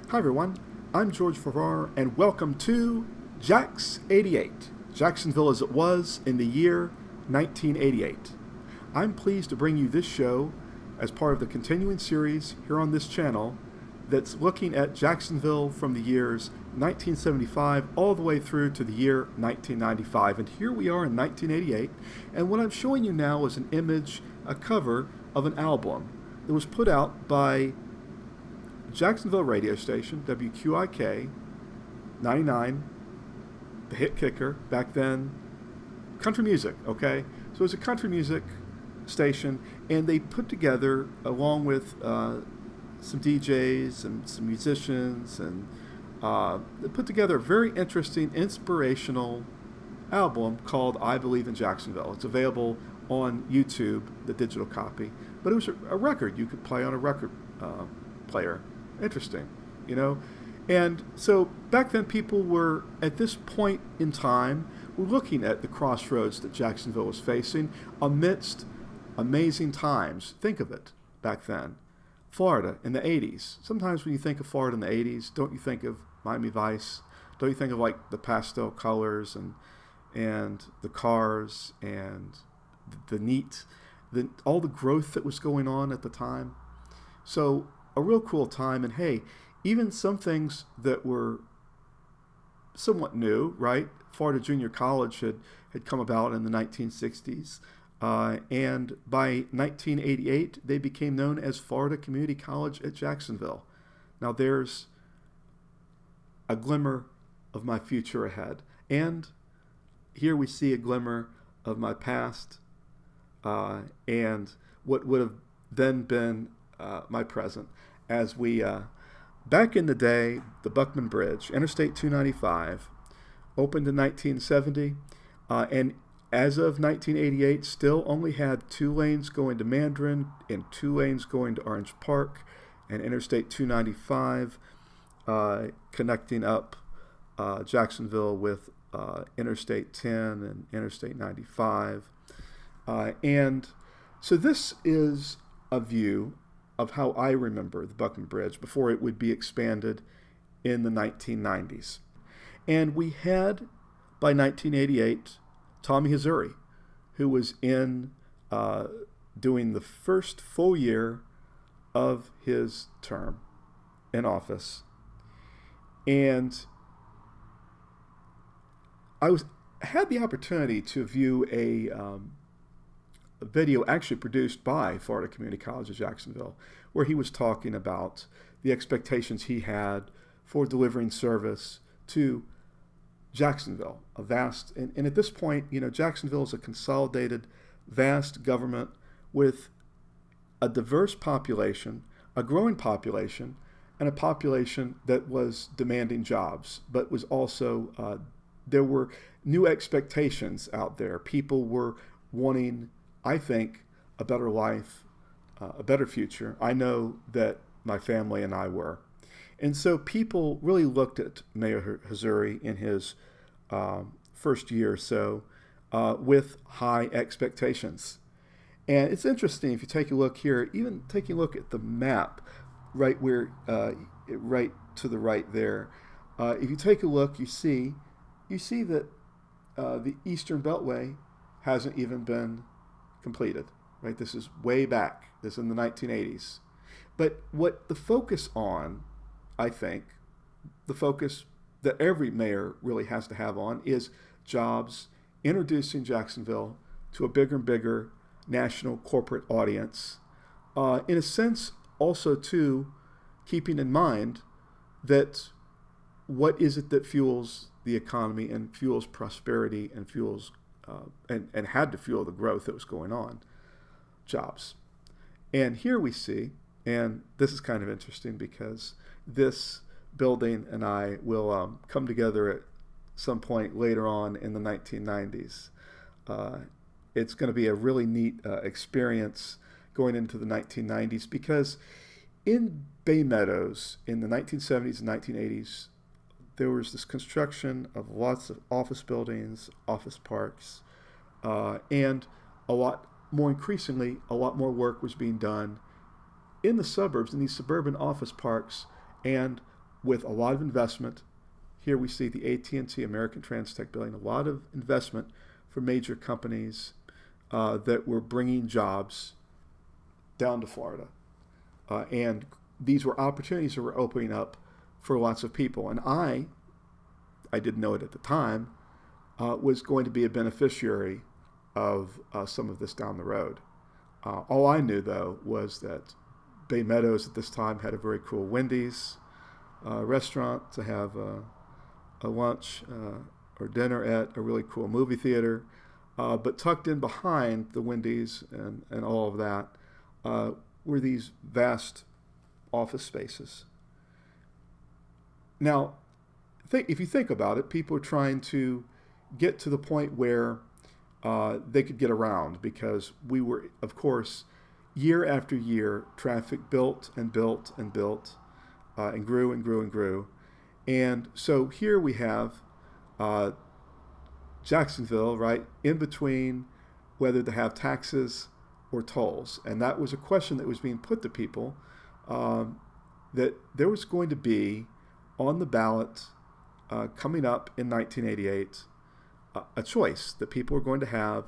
Hi everyone, I'm George Farrar and welcome to JAX 88, Jacksonville as it was in the year 1988. I'm pleased to bring you this show as part of the continuing series here on this channel that's looking at Jacksonville from the years 1975 all the way through to the year 1995. And here we are in 1988, and what I'm showing you now is an image, a cover of an album that was put out by Jacksonville radio station, WQIK 99, the hit kicker, back then, country music, okay? So it was a country music station, and they put together, along with some DJs and some musicians, and they put together a very interesting, inspirational album called I Believe in Jacksonville. It's available on YouTube, the digital copy, but it was a record you could play on a record player. Interesting, you know? And so back then people were, at this point in time, were looking at the crossroads that Jacksonville was facing amidst amazing times. Think of it back then. Florida in the 80s. Sometimes when you think of Florida in the 80s, don't you think of Miami Vice? Don't you think of like the pastel colors and the cars and all the growth that was going on at the time? So a real cool time, and hey, even some things that were somewhat new, right? Florida Junior College had come about in the 1960s, and by 1988, they became known as Florida Community College at Jacksonville. Now there's a glimmer of my future ahead, and here we see a glimmer of my past, and what would have then been my present. As we, back in the day, the Buckman Bridge, Interstate 295, opened in 1970, and as of 1988, still only had 2 lanes going to Mandarin and 2 lanes going to Orange Park, and Interstate 295 connecting up Jacksonville with Interstate 10 and Interstate 95. And so this is a view of how I remember the Buckman Bridge before it would be expanded in the 1990s. And we had, by 1988, Tommy Hazouri, who was in doing the first full year of his term in office. And I had the opportunity to view a video actually produced by Florida Community College of Jacksonville, where he was talking about the expectations he had for delivering service to Jacksonville, a vast, and at this point, you know, Jacksonville is a consolidated, vast government with a diverse population, a growing population, and a population that was demanding jobs, but was also, there were new expectations out there. People were wanting, I think, a better life, a better future. I know that my family and I were. And so people really looked at Mayor Hazouri in his first year or so with high expectations. And it's interesting, if you take a look here, even taking a look at the map, right where, right to the right there, if you take a look, you see that the Eastern Beltway hasn't even been completed, right? This is way back. This is in the 1980s. But what the focus on, I think, the focus that every mayor really has to have on is jobs, introducing Jacksonville to a bigger and bigger national corporate audience. In a sense, also, too, keeping in mind that what is it that fuels the economy and fuels prosperity and fuels and had to fuel the growth that was going on? Jobs. And here we see, and this is kind of interesting because this building and I will come together at some point later on in the 1990s. It's going to be a really neat experience going into the 1990s because in Baymeadows in the 1970s and 1980s, there was this construction of lots of office buildings, office parks, and a lot more work was being done in the suburbs, in these suburban office parks and with a lot of investment. Here we see the AT&T American Transtech building, a lot of investment for major companies that were bringing jobs down to Florida. And these were opportunities that were opening up for lots of people. And I didn't know it at the time, was going to be a beneficiary of some of this down the road. All I knew, though, was that Baymeadows at this time had a very cool Wendy's restaurant to have a lunch or dinner at, a really cool movie theater. But tucked in behind the Wendy's and all of that were these vast office spaces. Now, if you think about it, people are trying to get to the point where they could get around, because we were, of course, year after year, traffic built and built and built and grew and grew and grew. And so here we have Jacksonville, right, in between whether to have taxes or tolls. And that was a question that was being put to people, that there was going to be on the ballot coming up in 1988 a choice that people were going to have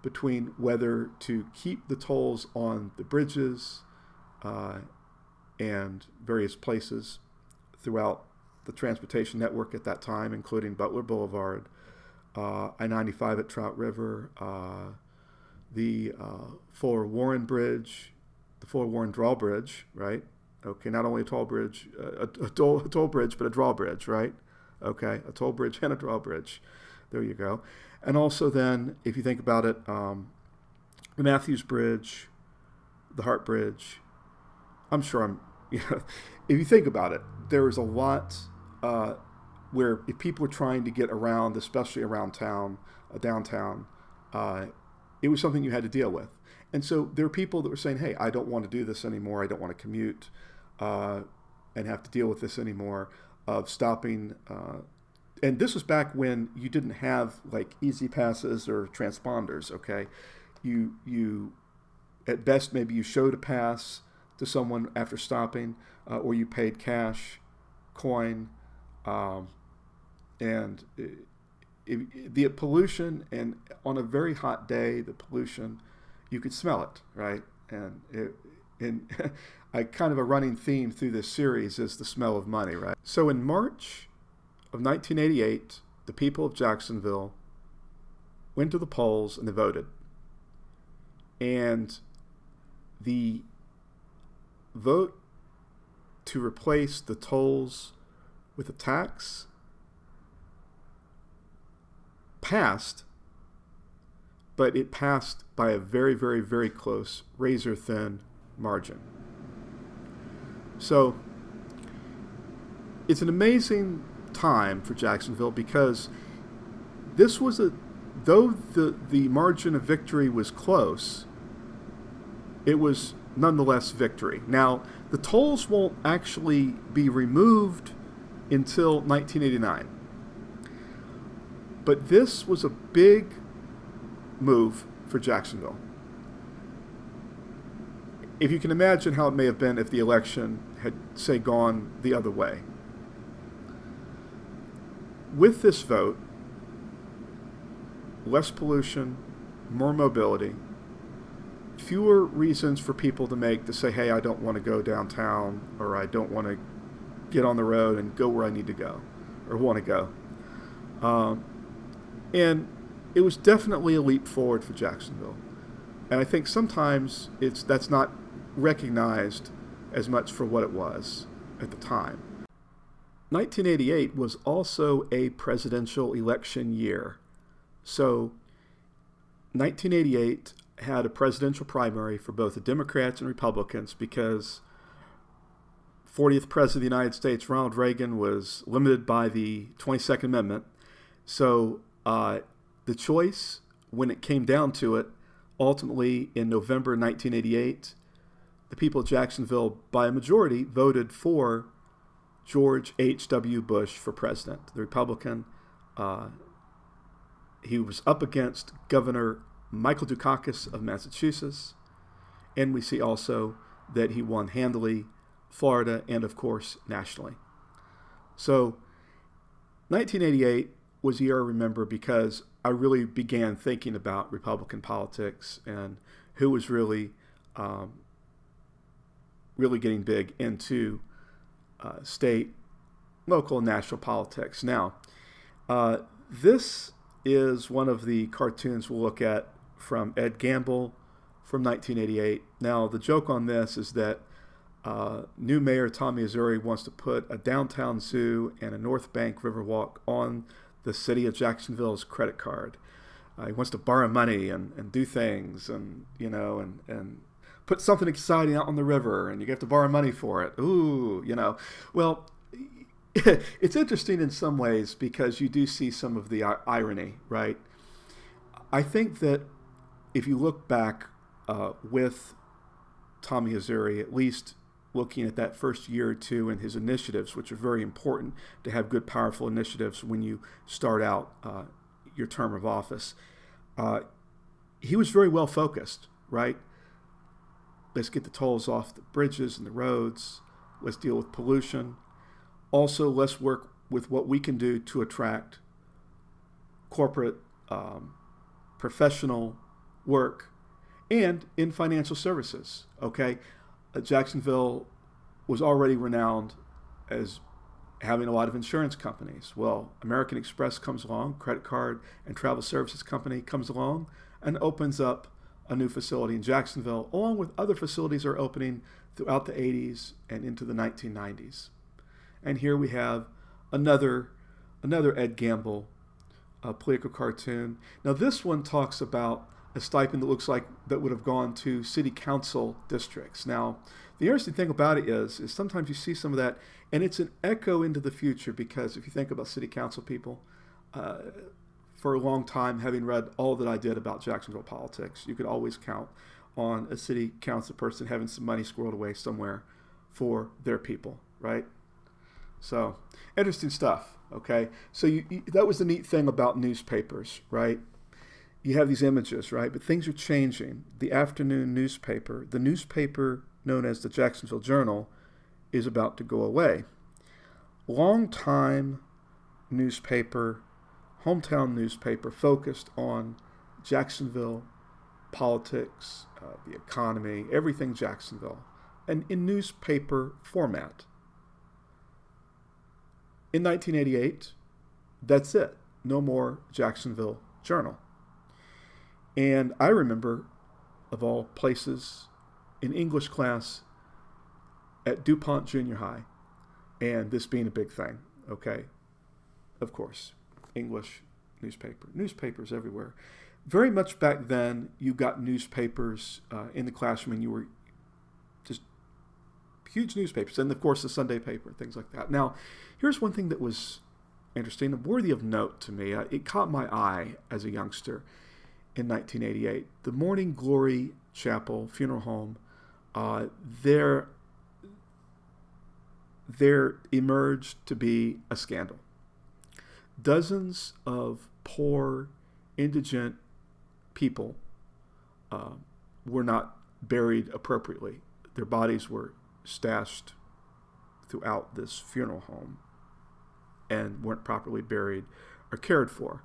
between whether to keep the tolls on the bridges and various places throughout the transportation network at that time, including Butler Boulevard, I-95 at Trout River, the Fuller Warren Bridge, the Fuller Warren Drawbridge, right? Okay, not only a toll bridge, a toll bridge, but a drawbridge, right? Okay, a toll bridge and a drawbridge. There you go. And also then, if you think about it, the Matthews Bridge, the Hart Bridge, I'm sure if you think about it, there was a lot where if people were trying to get around, especially around town, downtown, it was something you had to deal with. And so there are people that were saying, hey, I don't want to do this anymore. I don't want to commute and have to deal with this anymore, of stopping. And this was back when you didn't have like easy passes or transponders, okay? You at best, maybe you showed a pass to someone after stopping, or you paid cash, coin, and the pollution, and on a very hot day, the pollution, you could smell it, right? And I kind of a running theme through this series is the smell of money, right? So in March of 1988, the people of Jacksonville went to the polls and they voted. And the vote to replace the tolls with a tax passed, but it passed by a very, very, very close, razor-thin margin. So it's an amazing time for Jacksonville, because this was though the margin of victory was close, it was nonetheless victory. Now, the tolls won't actually be removed until 1989. But this was a big move for Jacksonville. If you can imagine how it may have been if the election had, say, gone the other way. With this vote, less pollution, more mobility, fewer reasons for people to say, hey, I don't want to go downtown, or I don't want to get on the road and go where I need to go or want to go. And it was definitely a leap forward for Jacksonville. And I think sometimes that's not recognized as much for what it was at the time. 1988 was also a presidential election year. So 1988 had a presidential primary for both the Democrats and Republicans, because 40th President of the United States, Ronald Reagan, was limited by the 22nd Amendment. So the choice, when it came down to it, ultimately in November 1988, the people of Jacksonville, by a majority, voted for George H.W. Bush for president, the Republican. He was up against Governor Michael Dukakis of Massachusetts, and we see also that he won handily Florida and, of course, nationally. So 1988 was a year I remember because I really began thinking about Republican politics and who was really getting big into state, local, and national politics. Now, this is one of the cartoons we'll look at from Ed Gamble from 1988. Now, the joke on this is that new mayor Tommy Hazouri wants to put a downtown zoo and a North Bank Riverwalk on the city of Jacksonville's credit card. He wants to borrow money and do things and put something exciting out on the river, and you have to borrow money for it. Ooh, Well, it's interesting in some ways because you do see some of the irony, right? I think that if you look back with Tommy Hazouri, at least looking at that first year or two and his initiatives, which are very important to have good, powerful initiatives when you start out your term of office, he was very well focused, right? Let's get the tolls off the bridges and the roads. Let's deal with pollution. Also, let's work with what we can do to attract corporate, professional work and in financial services, okay? Jacksonville was already renowned as having a lot of insurance companies. Well, American Express comes along, credit card and travel services company comes along and opens up a new facility in Jacksonville, along with other facilities are opening throughout the 80s and into the 1990s. And here we have another Ed Gamble political cartoon. Now this one talks about a stipend that looks like that would have gone to city council districts. Now, the interesting thing about it is sometimes you see some of that, and it's an echo into the future because if you think about city council people, for a long time, having read all that I did about Jacksonville politics, you could always count on a city council person having some money squirreled away somewhere for their people, right? So, interesting stuff, okay? So that was the neat thing about newspapers, right? You have these images, right? But things are changing. The afternoon newspaper, the newspaper known as the Jacksonville Journal, is about to go away. Long-time newspaper, hometown newspaper focused on Jacksonville politics, the economy, everything Jacksonville, and in newspaper format. In 1988, that's it. No more Jacksonville Journal. And I remember, of all places, in English class at DuPont Junior High, and this being a big thing, okay? Of course, English newspapers everywhere. Very much back then, you got newspapers in the classroom, and you were just huge newspapers, and of course the Sunday paper, things like that. Now, here's one thing that was interesting and worthy of note to me. It caught my eye as a youngster in 1988. The Morning Glory Chapel Funeral Home, there emerged to be a scandal. Dozens of poor, indigent people were not buried appropriately. Their bodies were stashed throughout this funeral home and weren't properly buried or cared for.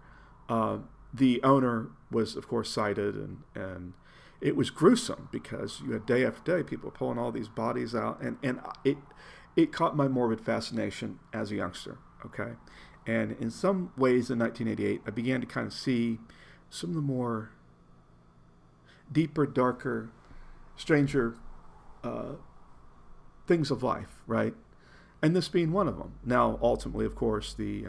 The owner was, of course, cited, and it was gruesome because you had day after day people pulling all these bodies out, and it caught my morbid fascination as a youngster, okay? And in some ways in 1988, I began to kind of see some of the more deeper, darker, stranger things of life, right? And this being one of them. Now, ultimately, of course, the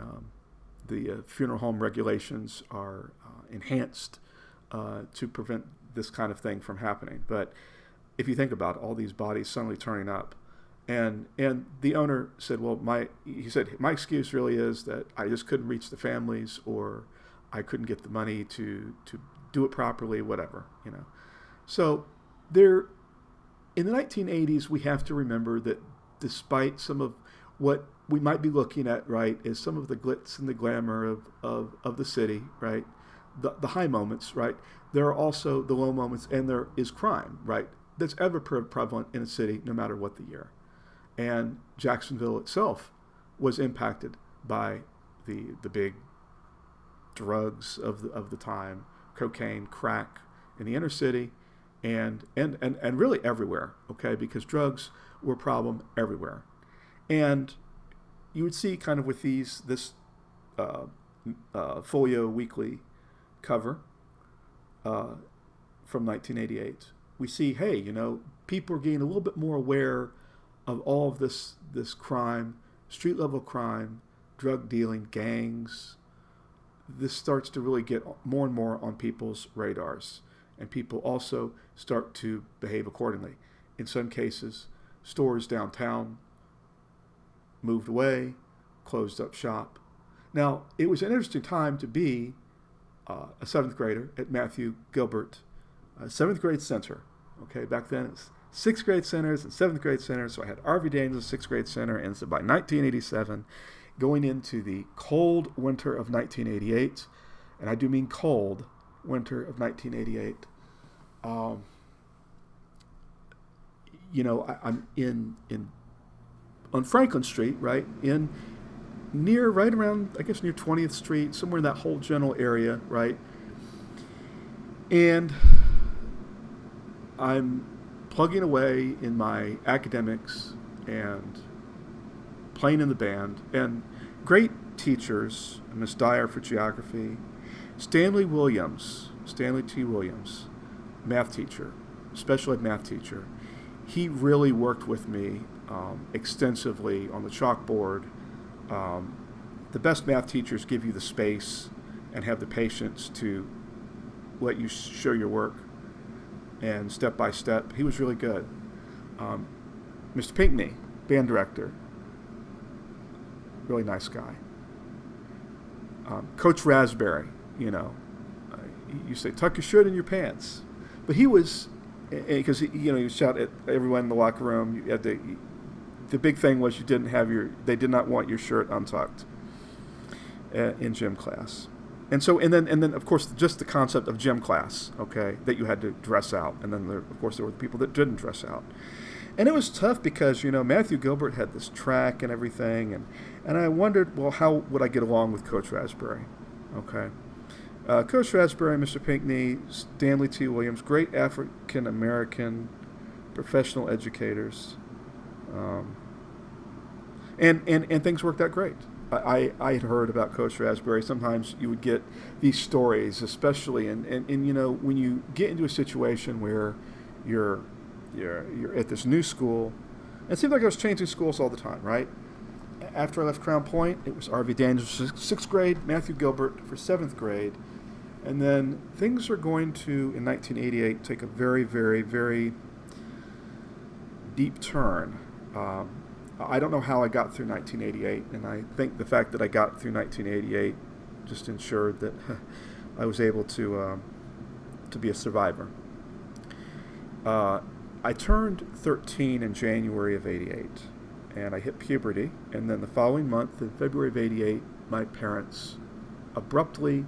funeral home regulations are enhanced to prevent this kind of thing from happening. But if you think about all these bodies suddenly turning up, and the owner said, well, my excuse really is that I just couldn't reach the families, or I couldn't get the money to do it properly, whatever, So there, in the 1980s, we have to remember that despite some of what we might be looking at, right, is some of the glitz and the glamour of the city, right, the high moments, right, there are also the low moments, and there is crime, right, that's ever prevalent in a city, no matter what the year. And Jacksonville itself was impacted by the big drugs of the time, cocaine, crack in the inner city, and really everywhere, okay, because drugs were a problem everywhere. And you would see kind of with this Folio Weekly cover from 1988, we see, hey, people are getting a little bit more aware of all of this crime, street level crime, drug dealing, gangs. This starts to really get more and more on people's radars, and people also start to behave accordingly. In some cases, stores downtown moved away, closed up shop. Now, it was an interesting time to be a seventh grader at Matthew Gilbert, seventh grade center. Okay, back then it was sixth grade centers and seventh grade centers. So I had R.V. Daniels' sixth grade center, and so by 1987, going into the cold winter of 1988, and I do mean cold winter of 1988. I'm in on Franklin Street, right right around, I guess, near 20th Street, somewhere in that whole general area, right? And I'm plugging away in my academics and playing in the band, and great teachers, Miss Dyer for geography, Stanley T. Williams, math teacher, special ed math teacher. He really worked with me extensively on the chalkboard. The best math teachers give you the space and have the patience to let you show your work, and step by step. He was really good. Mr. Pinckney, band director, really nice guy. Coach Raspberry, you say, tuck your shirt in your pants. But he was, because he would shout at everyone in the locker room. You had the big thing was they did not want your shirt untucked in gym class. And so, and then of course, just the concept of gym class, okay, that you had to dress out. And then, of course, there were the people that didn't dress out. And it was tough because, Matthew Gilbert had this track and everything. And I wondered, well, how would I get along with Coach Raspberry? Okay. Coach Raspberry, Mr. Pinckney, Stanley T. Williams, great African-American professional educators. And things worked out great. I had heard about Coach Raspberry. Sometimes you would get these stories, especially, and when you get into a situation where you're at this new school, and it seemed like I was changing schools all the time, right? After I left Crown Point, it was R.V. Daniels for 6th grade, Matthew Gilbert for 7th grade, and then things are going to, in 1988, take a very, very, very deep turn. I don't know how I got through 1988, and I think the fact that I got through 1988 just ensured that I was able to be a survivor. I turned 13 in January of 88, and I hit puberty, and then the following month, in February of 88, my parents abruptly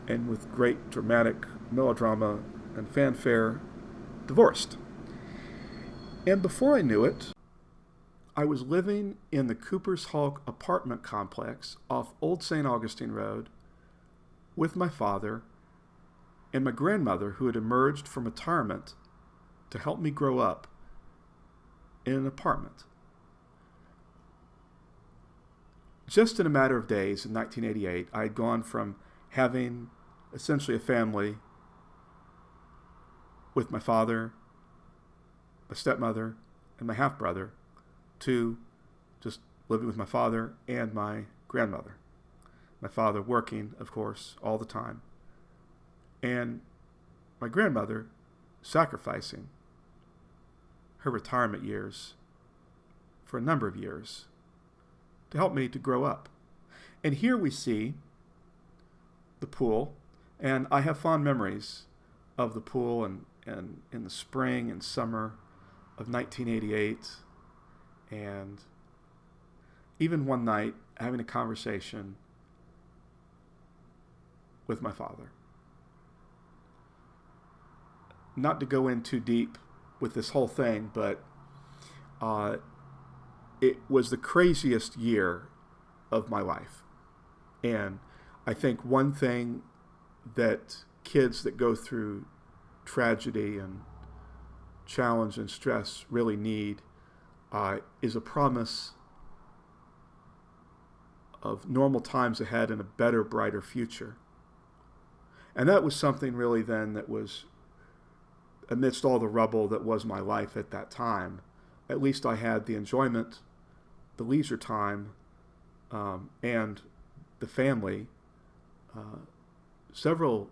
and with great dramatic melodrama and fanfare divorced. And before I knew it, I was living in the Cooper's Hawk apartment complex off Old St. Augustine Road with my father and my grandmother, who had emerged from retirement to help me grow up in an apartment. Just in a matter of days, in 1988, I had gone from having essentially a family with my father, my stepmother, and my half-brother, to just living with my father and my grandmother. My father working, of course, all the time. And my grandmother sacrificing her retirement years for a number of years to help me to grow up. And here we see the pool, and I have fond memories of the pool and in the spring and summer of 1988, and even one night having a conversation with my father. Not to go in too deep with this whole thing, but it was the craziest year of my life. And I think one thing that kids that go through tragedy and challenge and stress really need is a promise of normal times ahead and a better, brighter future. And that was something really then that was, amidst all the rubble that was my life at that time, at least I had the enjoyment, the leisure time, and the family. Several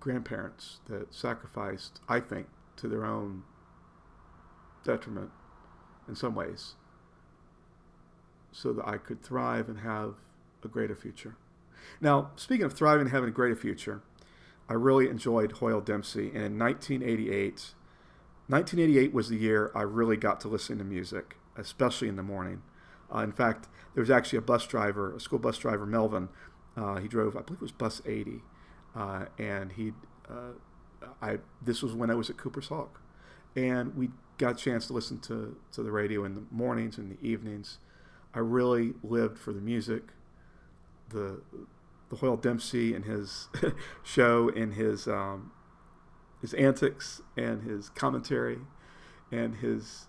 grandparents that sacrificed, I think, to their own detriment in some ways, so that I could thrive and have a greater future. Now, speaking of thriving and having a greater future, I really enjoyed Hoyle Dempsey. And in 1988 was the year I really got to listen to music, especially in the morning. In fact, there was actually a school bus driver, Melvin. He drove, I believe it was bus 80. And this was when I was at Cooper's Hawk. And we got a chance to listen to the radio in the mornings and the evenings. I really lived for the music, the Hoyle Dempsey and his show and his antics and his commentary and his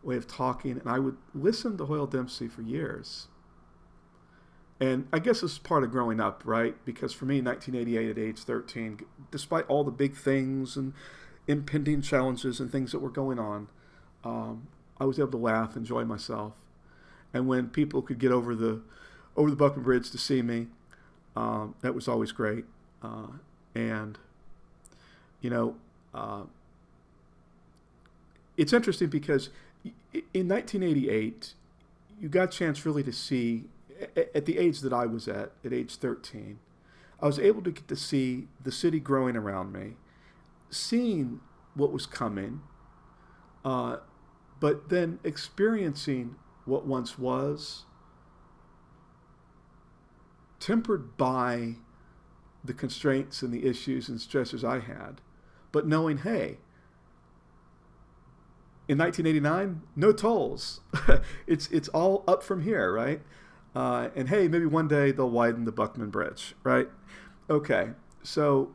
way of talking. And I would listen to Hoyle Dempsey for years. And I guess this is part of growing up, right? Because for me, 1988 at age 13, despite all the big things and impending challenges and things that were going on, I was able to laugh, enjoy myself. And when people could get over the Buckman Bridge to see me, that was always great. And it's interesting because in 1988, you got a chance really to see, at the age that I was at age 13, I was able to get to see the city growing around me, seeing what was coming, but then experiencing what once was, tempered by the constraints and the issues and stressors I had, but knowing, hey, in 1989, no tolls. It's all up from here, right? And hey, maybe one day they'll widen the Buckman Bridge, right? Okay, so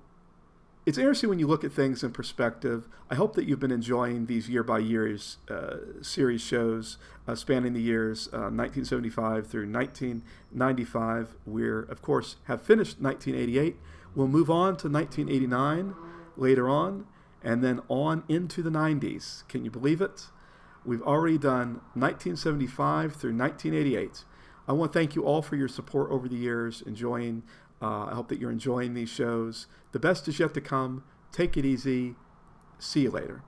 it's interesting when you look at things in perspective. I hope that you've been enjoying these year-by-year series shows spanning the years 1975 through 1995. We're, of course, have finished 1988. We'll move on to 1989 later on, and then on into the 90s. Can you believe it? We've already done 1975 through 1988. I want to thank you all for your support over the years, I hope that you're enjoying these shows. The best is yet to come. Take it easy. See you later.